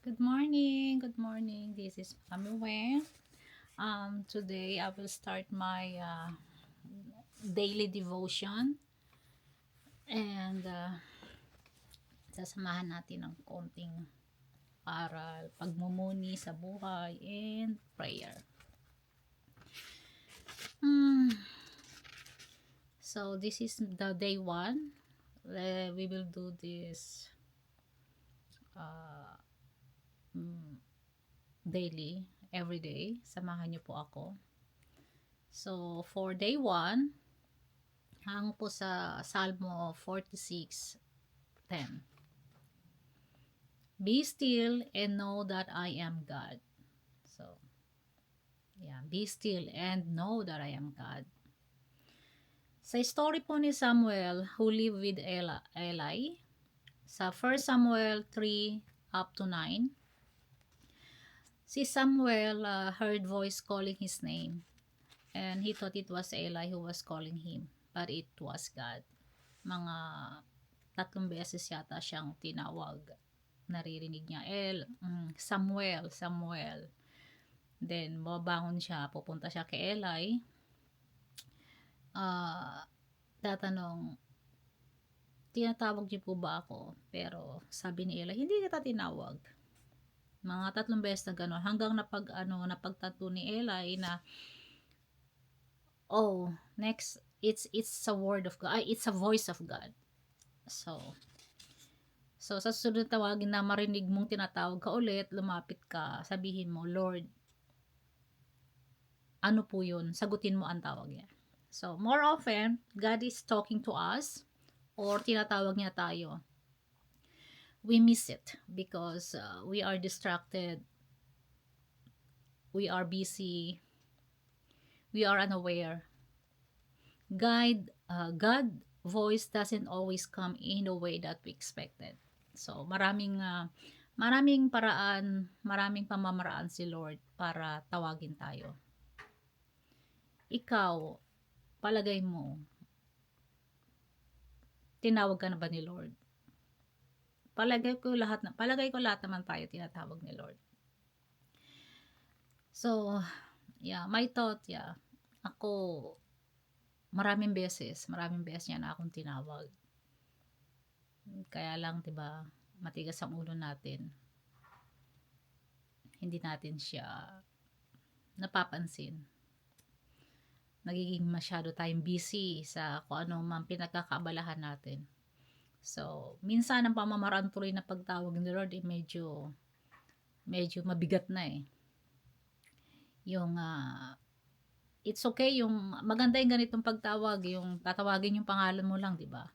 Good morning. Good morning. This is Mami Weng. Today I will start my daily devotion and sasamahan natin ng konting aral, pagmumuni sa buhay, and prayer. So this is the day 1. We will do this uh, daily, every day. Samahan niyo po ako. So for day 1, hang po sa Salmo 46:10. Be still and know that I am God. So, yeah, be still and know that I am God. Sa story po ni Samuel who lived with Eli, sa 1 Samuel 3 up to 9, si Samuel heard voice calling his name, and he thought it was Eli who was calling him, but it was God. Mga 3 beses yata siyang tinawag. Naririnig niya, Samuel, Samuel. Then, mababangon siya, pupunta siya kay Eli. Tatanong, tinatawag niyo po ba ako? Pero, sabi ni Eli, hindi kita tinawag. Mga 3 beses na gano'n. Hanggang napagtato ni Eli na, next, it's a word of God. It's a voice of God. So, sa susunod tawagin na marinig mong tinatawag ka ulit, lumapit ka, sabihin mo, Lord, ano po yun? Sagutin mo ang tawag niya. So, more often, God is talking to us or tinatawag niya tayo. We miss it because we are distracted, we are busy, we are unaware. God voice doesn't always come in the way that we expected. So, maraming paraan, maraming pamamaraan si Lord para tawagin tayo. Ikaw, palagay mo, tinawag ka na ba ni Lord? Palagay ko lahat naman tayo tinatawag ni Lord. So, yeah, my thought, ako, maraming beses niya na akong tinawag. Kaya lang, 'di ba, matigas ang ulo natin. Hindi natin siya napapansin. Nagiging masyado tayong busy sa kung ano man pinagkakaabalahan natin. So, minsan ang pamamaraan tuloy na pagtawag ni Lord medyo mabigat na eh. Yung it's okay yung maganda yung ganitong pagtawag, yung tatawagin yung pangalan mo lang, 'di ba?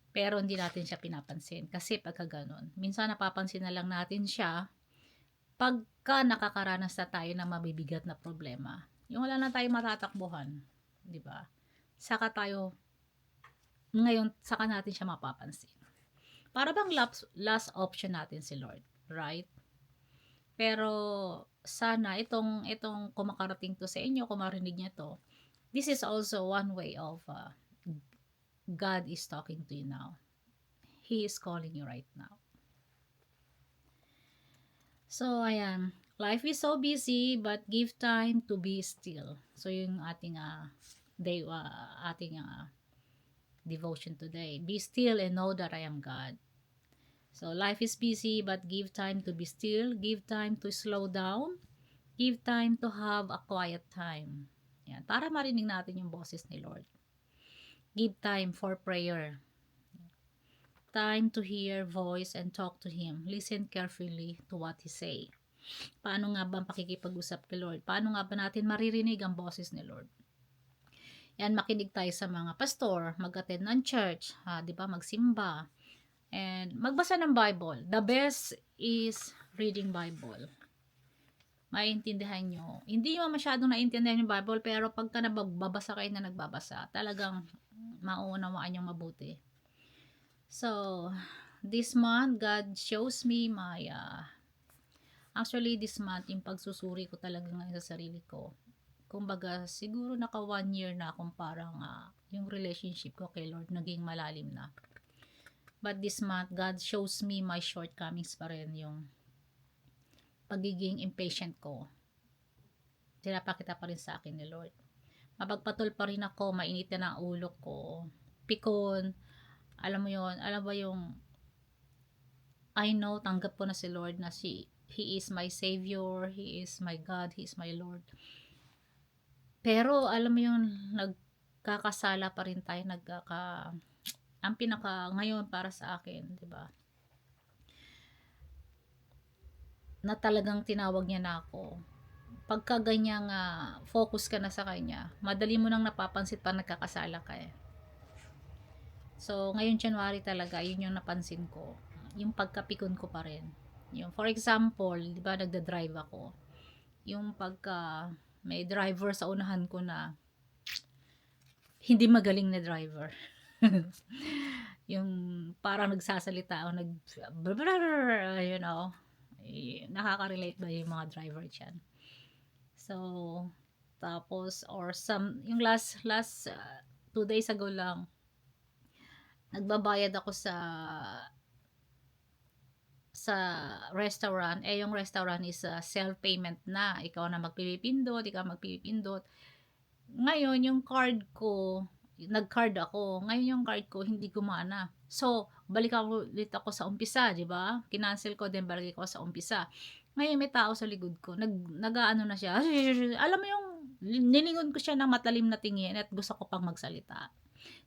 Pero hindi natin siya pinapansin kasi pagka ganun, minsan napapansin na lang natin siya pagka nakakaranas na tayo ng mabibigat na problema. Yung wala na tayong matatakbuhan, 'di ba? Saka natin siya mapapansin. Para bang last option natin si Lord, right? Pero sana itong kumakarating to sa inyo, kung marinig niyo to, this is also one way of God is talking to you now. He is calling you right now. So, ayan. Life is so busy, but give time to be still. So, yung ating devotion today. Be still and know that I am God. So, life is busy, but give time to be still. Give time to slow down. Give time to have a quiet time. Yan. Para marinig natin yung boses ni Lord. Give time for prayer. Time to hear voice and talk to Him. Listen carefully to what He say. Paano nga ba ang pakikipag-usap kay Lord? Paano nga ba natin maririnig ang boses ni Lord? Yan, makinig tayo sa mga pastor, mag-attend ng church, di ba, magsimba, and magbasa ng Bible. The best is reading Bible. Maintindihan nyo. Hindi mo masyadong naintindihan yung Bible, pero pagka nagbabasa kayo na nagbabasa, talagang mauunawaan yung mabuti. So, this month, God shows me my, actually this month, yung pagsusuri ko talaga ngayon sa sarili ko. Kumbaga, siguro naka 1 year na akong parang, yung relationship ko kay Lord, naging malalim na. But this month, God shows me my shortcomings pa rin, yung pagiging impatient ko. Pinapakita pa rin sa akin ni Lord. Mapagpatol pa rin ako, mainit na ang ulo ko. Pikon, alam mo yon, alam ba yung, I know, tanggap ko na si Lord na He is my Savior, He is my God, He is my Lord. Pero, alam mo yung, nagkakasala pa rin tayo, ang pinaka, ngayon para sa akin, di ba? Na talagang tinawag niya na ako. Pagka ganyang focus ka na sa kanya, madali mo nang napapansin pa nagkakasala ka eh. So, ngayon January talaga, yun yung napansin ko. Yung pagkapikon ko pa rin. Yung, for example, di ba nagda-drive ako. Yung pagka may driver sa unahan ko na hindi magaling na driver. Yung parang nagsasalita o you know, nakaka-relate ba yung mga driver dyan? So, tapos, or yung last 2 days ago lang, nagbabayad ako sa restaurant. Yung restaurant is self-payment na. Ikaw na magpipindot, Ngayon, yung card ko, nag-card ako. Ngayon, yung card ko, hindi gumana. So, balik ako ulit ako sa umpisa, di ba? Kinancel ko, then balik ako sa umpisa. Ngayon, may tao sa likod ko. Nag-ano na siya. Alam mo yung, nilingon ko siya ng matalim na tingin at gusto ko pang magsalita.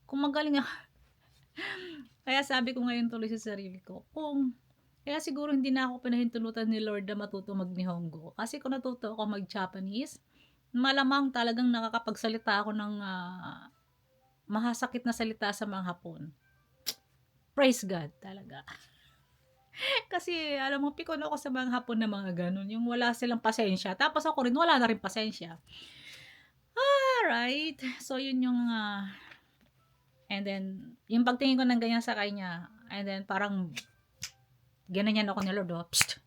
Kung magaling ako, kaya sabi ko ngayon tuloy sa sarili ko, kaya siguro hindi na ako pinahintulutan ni Lord na matuto mag-Nihongo. Kasi kung natuto ako mag-Japanese, malamang talagang nakakapagsalita ako ng mahasakit na salita sa mga Hapon. Praise God talaga. Kasi alam mo, pikon ako sa mga Hapon na mga ganun. Yung wala silang pasensya. Tapos ako rin, wala na rin pasensya. Alright. So, yun yung and then, yung pagtingin ko ng ganyan sa kanya, and then parang ganyan ako ni Lord, psst.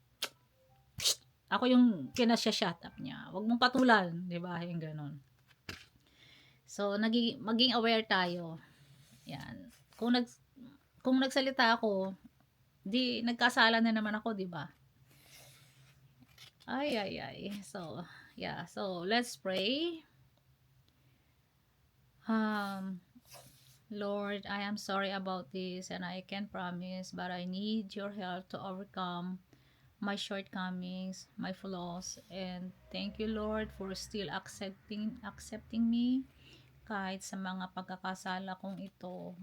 Ako yung kinasya-shut up niya. Huwag mong patulan, di ba? Yung ganun. So, maging aware tayo. Yan. Kung nagsalita ako, di nagkasala na naman ako, di ba? Ay. So, yeah. So, let's pray. Lord, I am sorry about this and I can't promise, but I need your help to overcome my shortcomings, my flaws, and thank you, Lord, for still accepting me kahit sa mga pagkakasala kong ito.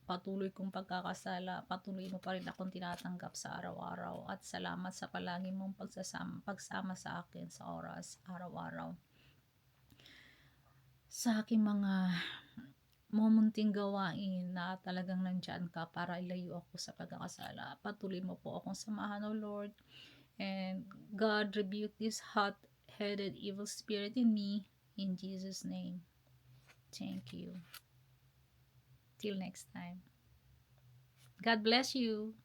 Patuloy kong pagkakasala, patuloy mo pa rin akong tinatanggap sa araw-araw at salamat sa palagi mong pagsama sa akin sa oras, araw-araw. Sa aking mga mumunting gawain na talagang nandyan ka para ilayo ako sa pagkakasala. Patuloy mo po akong samahan, O Lord. And God, rebuke this hot-headed evil spirit in me. In Jesus' name. Thank you. Till next time. God bless you.